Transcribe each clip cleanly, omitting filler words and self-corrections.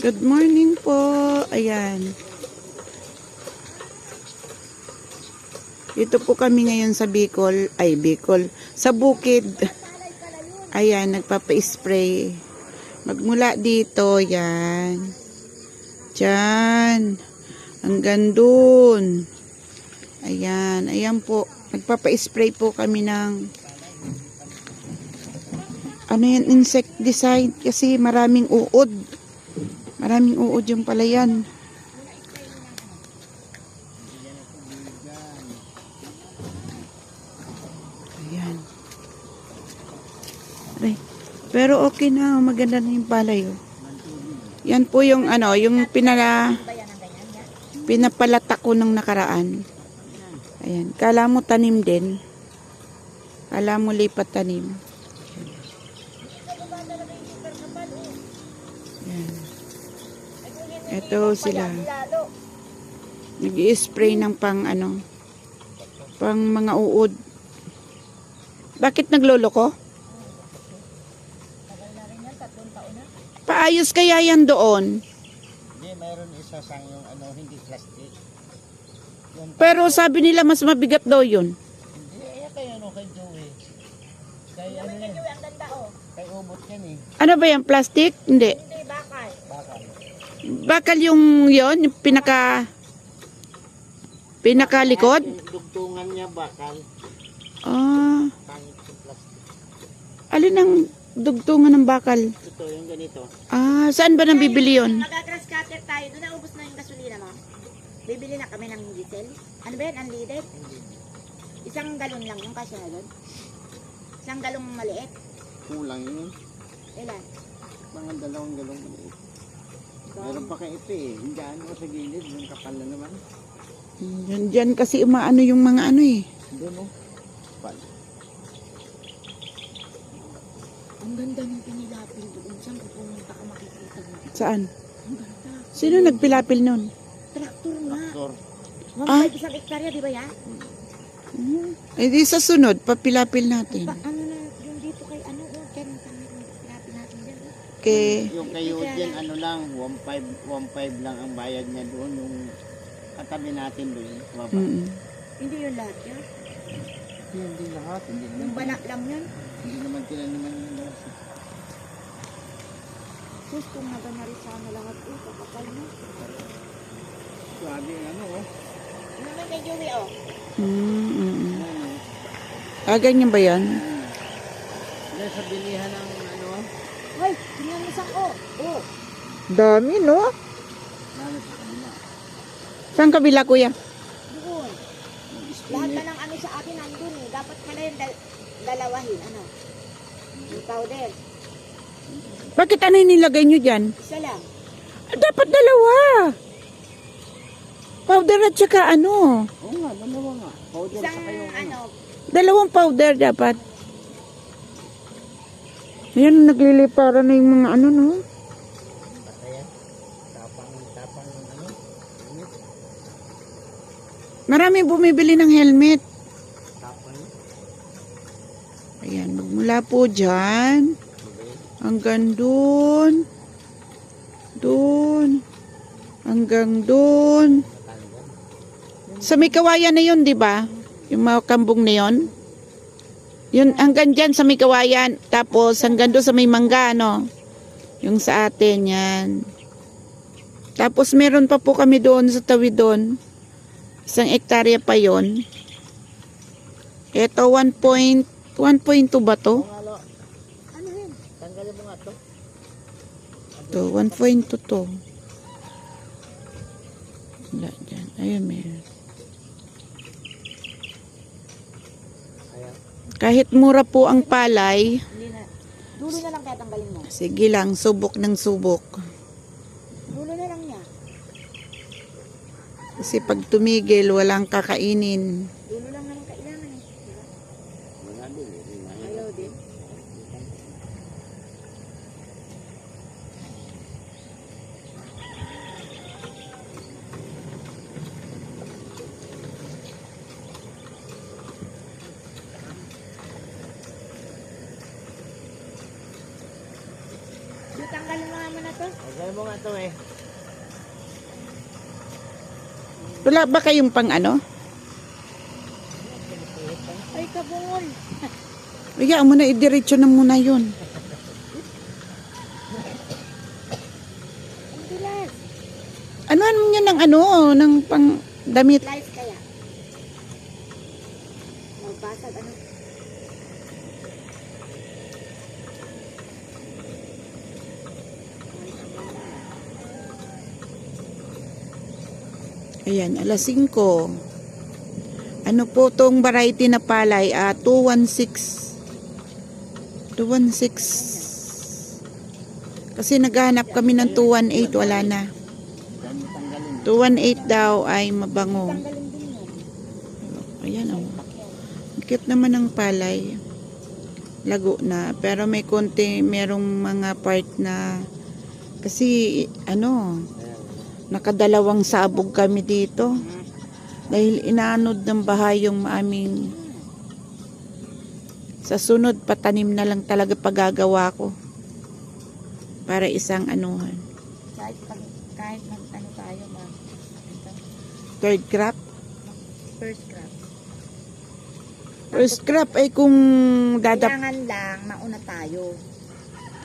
Good morning po. Ayan. Dito po kami ngayon sa Bicol. Ay, Bicol. Sa bukid. Ayan, nagpapa-spray. Magmula dito, yan. Diyan. Hanggang dun. Ayan. Ayan po. Nagpapa-spray po kami ng ano yan, insecticide. Kasi maraming uod. Maraming uod yung palayan. Ayan. Aray. Pero okay na, maganda na yung palay. Oh. Yan po yung ano, yung pinapalata ko nung nakaraan. Ayan. Kala mo tanim din. Kala mo lipat tanim. Ayan. Ito sila. Nag-i-spray ng pang ano, pang mga uod. Bakit nagloloko? Paayos kaya yan doon? Hindi, mayroon isa sang yung ano, hindi plastic. Yung Pero sabi nila mas mabigat daw yun. hindi, kay ano, kay Joey. Kay ano yan? Kay Umot yan eh. Ano ba yan? Plastic? Hindi. Bakal. Bakal yung yon, yung pinakalikod? Yung dugtungan niya bakal. Ah, Pangit yung plastic. alin ang dugtungan ng bakal? Ito, yung ganito. Ah, saan ba nang bibili yun? Mag-grass cutter tayo. Doon naubos na yung gasolina mo. Bibili na kami ng diesel. Ano ba yan? Unleaded? Isang galon lang yung kasya na doon. Isang galong maliit. Kulang yun. Ilan? Mga dalawang galong maliit. Meron pa kayo ito eh. Hindi ano sa gilid, yung kapal na naman. Diyan kasi umaano yung mga ano eh. Doon oh. Kapal. Ang ganda ng pinilapil doon. Saan ko pumunta ka makikita mo? Saan? Ang ganda. Sino nagpilapil nun? Traktor nga. Traktor. 1.5 isang hektarya, di ba yan? Eh di sa sunod, papilapil natin. Ano na, yung dito kay ano, dyan kami pinapil natin dyan. Okay. Yung kayo dyan, ano lang, 1.5 lang ang bayad niya doon. Yung katabi natin doon. Baba. Hindi yung lahat yan. Hindi lahat. Hindi Yung naman, banak lang yan. hindi naman tinaniman yung lahat. Sus, kung nagana rin sana lahat ito, kakapal mo. Grabe yung ano oh. Ano naman kay Joey, oh? Ah, ganyan ba yan? Yan sa bilihan ng ano, Hoy, tingnan mo saan, oh. Oh. Dami, no? lalo sa kanila. Saan kabila, kuya? Doon. Yung Lahat spinach. na ng ano sa atin nandun eh. Dapat pala yung dalawahin. Ano? Yung powder. Bakit ano yung nilagay nyo dyan? Isa lang. Ah, dapat dalawa. Powder at saka ano? Oo nga, dalawa nga. Powder Isang sa kayo. ano. Dalawang powder dapat. Ayan, nagliliparan na yung mga ano, no? Patayan. Tapang ng ano. Unit. Marami bumibili ng helmet. Tapang. Ayan, magmula po dyan. Hanggang dun. Dun. Hanggang dun. Sa may kawayan na yun, di ba? Yung mga kambong na yun. Yun, hanggang dyan sa may kawayan. Tapos hanggang doon sa may mangga, no? Yung sa atin, yan. Tapos meron pa po kami doon sa tawid doon. Isang hektarya pa yon. Ito, 1.2 ba to? Ano? Ano yun? Tanggalin mo nga to. Ito, 1.2 to. Wala dyan. Ayun, meron. Ayan. Kahit mura po ang palay, Hindi na. Dulo na lang kaya tanggalin mo. sige lang, subok ng subok. Dulo na lang niya. Kasi pag tumigil, walang kakainin. Dulo lang naman kailangan eh. Diba? Wala din eh. Ayaw din. tanggalin mo nga muna to. Tanggalin mo nga to eh. Wala ba kayong pang ano? Ay, kabungol. Kaya mo na idiretso na muna yun. Ang bilas. Anuhan mo yun ng ano, ng pang damit. Slice kaya. Magbasag ano. Ayan, alas 5. Ano po tong variety na palay? 216. 216. Kasi naghahanap kami ng 218, wala na. Dahil mo tanggalin. 218 daw ay mabango. Tanggalin din yan. Ayan oh. Ang cute naman ng palay. Lago na. Pero may konti, merong mga part na kasi ano, nakadalawang sabog kami dito. Dahil inaanod ng baha yung aming sa sunod patanim na lang talaga paggagawa ko. Para isang anuhan. Kahit mag ano tayo mag Third crop. first crop. First crop ay kung dadap. Kailangan lang mauna tayo.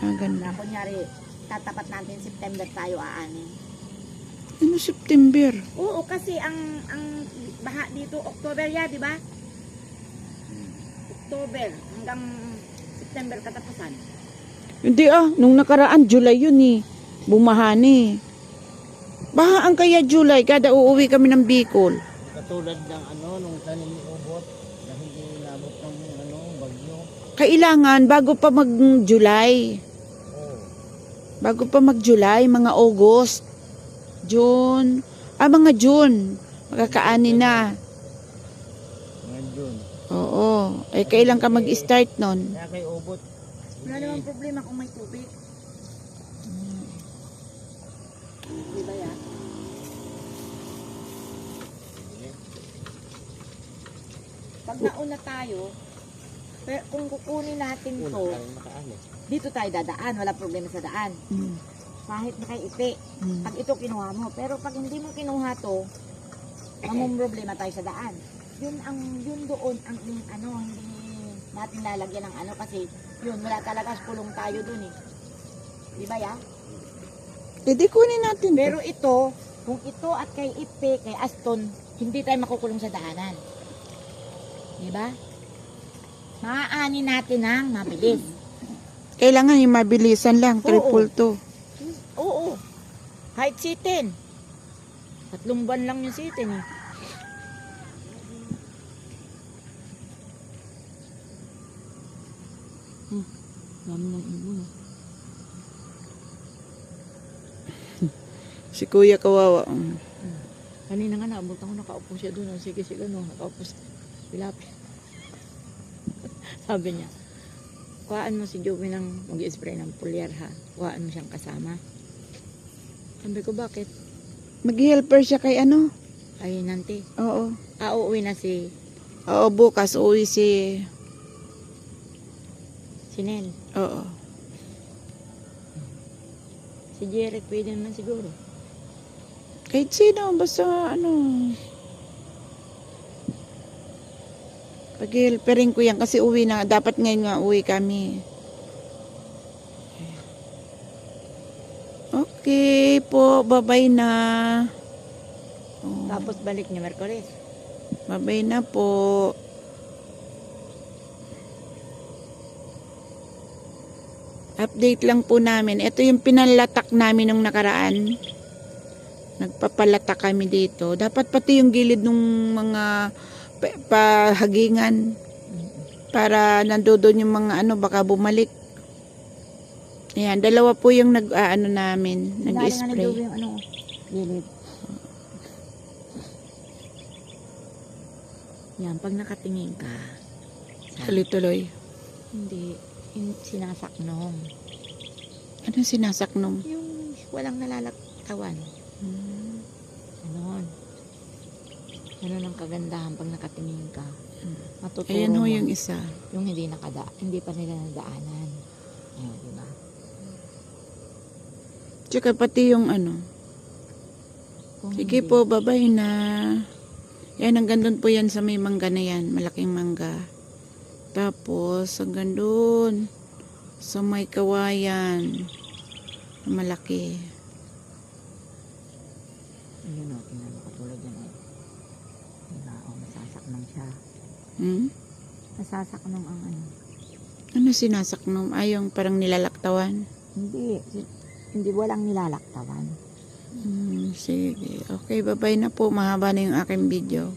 Ganda. Na kunyari, tatapat natin September tayo aanin. Ano September? Oo, kasi ang baha dito October ya, di ba? October hanggang September katapusan. Hindi nung nakaraan July yun eh. Bumahan eh. Bahaan kaya July kada uuwi kami ng Bicol. Katulad ng ano, nung tanim ni Ubot, na hindi inabot ng ano, bagyo. Kailangan bago pa mag-July. Oo. Bago pa mag-July, mga August, June, mga June, magkakaani na. Ngayon June. Oo. Eh, kailan ka mag-start nun? Kaya kay Ubot, Wala namang problema kung may tubig. Di ba yan? Pag nauna tayo, pero kung kukunin natin una to, ka rin makaalis. dito tayo dadaan, wala problema sa daan. Mm. Kahit nakaipi, Mm. pag ito kinuha mo. Pero pag hindi mo kinuha to, problema tayo sa daan. Yun doon ang ano, hindi natin lalagyan ng ano kasi yun, wala talaga kulong tayo dun eh. Di ba ya? Hindi kunin natin. Pero ito, kung ito at kay Ipe, kay Aston, hindi tayo makukulong sa daanan. Di ba? Maaani natin ng mabilis. Kailangan yung mabilisan lang, Oo. triple to. Oo. Kahit sitin. 3 buwan lang yung sitin eh. Dami ng ibon. Si Kuya kawawa. Kanina nga naabot ako, nakaupo siya doon. Sige, no, nakaupo siya. Pilapit. Sabi niya, kuhaan mo si Joey ng mag-spray ng pulyar ha. Kuhaan mo siyang kasama. Sabi ko, bakit? Mag-helper siya kay ano? Ay, nanti. Oo. Uuwi na si Oo, bukas uwi si... Nel. Oo. Si Jeric pwede naman siguro. Kahit sino, basta ano... Pag-helperin ko yan kasi uwi na. Dapat ngayon nga uwi kami. Okay po, bye-bye na. Oh, Tapos balik niya Merkulis. bye-bye na po. Update lang po namin. Ito yung pinalatak namin nung nakaraan. Nagpapalatak kami dito. Dapat pati yung gilid ng mga pahagingan. Para nandoon yung mga ano, baka bumalik. Ayan, dalawa po yung nag-ano namin, nag-spray. Yung ano, gilid. Yan, pag nakatingin ka, Tuloy-tuloy. hindi, sinasaknong. Ano sinasaknom? Yung walang nalalaktawan. Ganon. Ganon ang kagandahan pag nakatingin ka. Matuturo Ayan ho mo. yung isa. Yung hindi pa nila nadaanan. Ayun, diba? Tsaka pati yung ano. Kung Sige hindi. po, babay na. Yan, hanggang doon po yan sa may mangga na yan. Malaking mangga. Tapos, hanggang doon sa may kawayan. Malaki. Ayun o, tingnan mo katulad yan eh. Diba, o, masasaknong siya. Hmm? Masasaknong ang ano. Ano sinasaknom? Ay, yung parang nilalaktawan. Hindi walang nilalaktawan. Sige. Okay, babay na po. Mahaba na yung aking video.